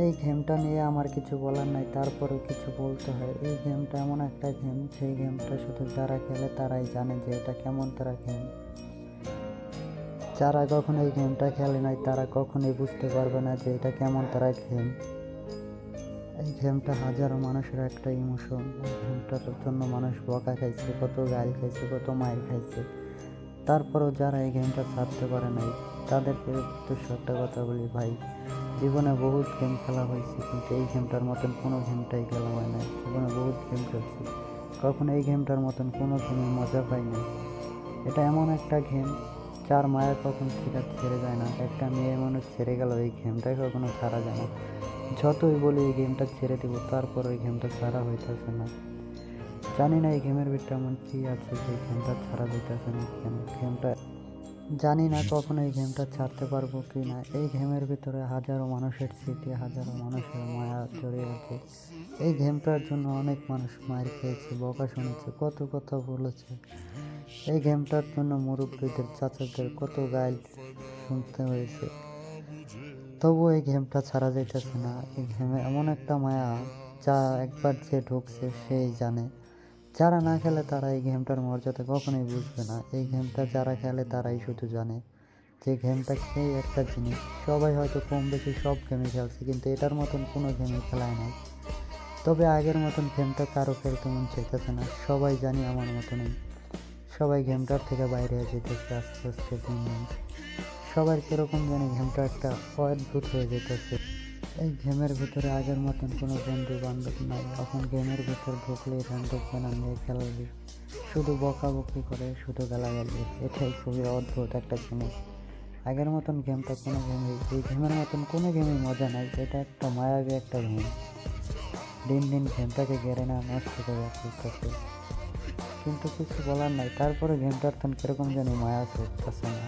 এই গেমটা নিয়ে আমার কিছু বলার নাই, তারপরেও কিছু বলতে হয়। এই গেমটা এমন একটা গেম, সেই গেমটা শুধু যারা খেলে তারাই জানে যে এটা কেমন তারা গেম। যারা কখনো এই গেমটা খেলে নাই তারা কখনোই বুঝতে পারবে না যে এটা কেমন তারা গেম। এই গেমটা হাজারো মানুষের একটা ইমোশন। এই গেমটার জন্য মানুষ বকা খাইছে, কত গাল খাইছে, কত মাইর খাইছে। তারপরও যারা এই গেমটা ছাড়তে পারে নাই তাদেরকে উদ্দেশ্য একটা কথা বলি, ভাই, জীবনে বহুত গেম খেলা হয়েছে কিন্তু এই গেমটার মতন কোনো গেমটাই খেলা হয় না। জীবনে বহুত গেম খেলছি, কখনো এই গেমটার মতন কোনো গেমে মজা পাই না। এটা এমন একটা গেম যার মায়া কখন ছেড়ে যায় না। একটা মেয়ে মানুষ ছেড়ে গেল, এই গেমটা কখনো ছাড়া যায় না। যতই বলি এই গেমটা ছেড়ে দিব, তারপর ওই গেমটা ছাড়া হইতেছে না। জানি না এই গেমের ভিতরে এমন কি আছে যে গেমটা ছাড়া যাইতেছে না কেন। গেমটা জানি না কখনো এই গেমটা ছাড়তে পারবো কি না। এই গেমের ভিতরে হাজারো মানুষের স্মৃতি, হাজারো মানুষের মায়া জড়িয়ে আছে। এই গেমটার জন্য অনেক মানুষ মার খেয়েছে, বকা শুনেছে, কত কথা বলেছে। এই গেমটার জন্য মুরব্বীদের, চাচাদের কত গাইল শুনতে হয়েছে। তবু এই গেমটা ছাড়া যাইতেছে না। এই গেমে এমন একটা মায়া, যা একবার যে ঢুকছে সেই জানে। যারা না খেলে তারা এই গেমটার মর্যাদা কখনোই বুঝবে না। এই গেমটা যারা খেলে তারাই শুধু জানে যে গেমটা কি একটা জিনিস। সবাই হয়তো কম বেশি সব গেমই খেলছে কিন্তু এটার মতন কোনো গেমই খেলায় নাই। তবে আগের মতন গেমটা কারো খেলতে মন চাইতেছে না। সবাই জানি আমার মতনই, সবাই গেমটার থেকে বাইরে যেতেছে আস্তে আস্তে দিন দিন। সবার কীরকম জানি গেমটা একটা অদ্ভুত হয়ে যেতেছে। এই গেমের ভিতরে আগের মতন কোনো বন্ধু বান্ধব নাই। এখন গেমের ভিতর ঢুকলেই বন্ধুক বানা নিয়ে খেলালি, শুধু বকাবকি করে, শুধু গালাগালি। এটাই খুবই অদ্ভুত একটা জিনিস। আগের মতন গেমটা কোনো গেমে, এই গেমের মতন কোনো গেমে মজা নাই। এটা একটা মায়াবী একটা গেম। দিন দিন গেমটাকে গেড়ে না নষ্ট করে ফেলতেছে, কিন্তু কিছু বলার নাই। তারপরে গেমটার তখন কীরকম জানি মায়া চলতেছে না।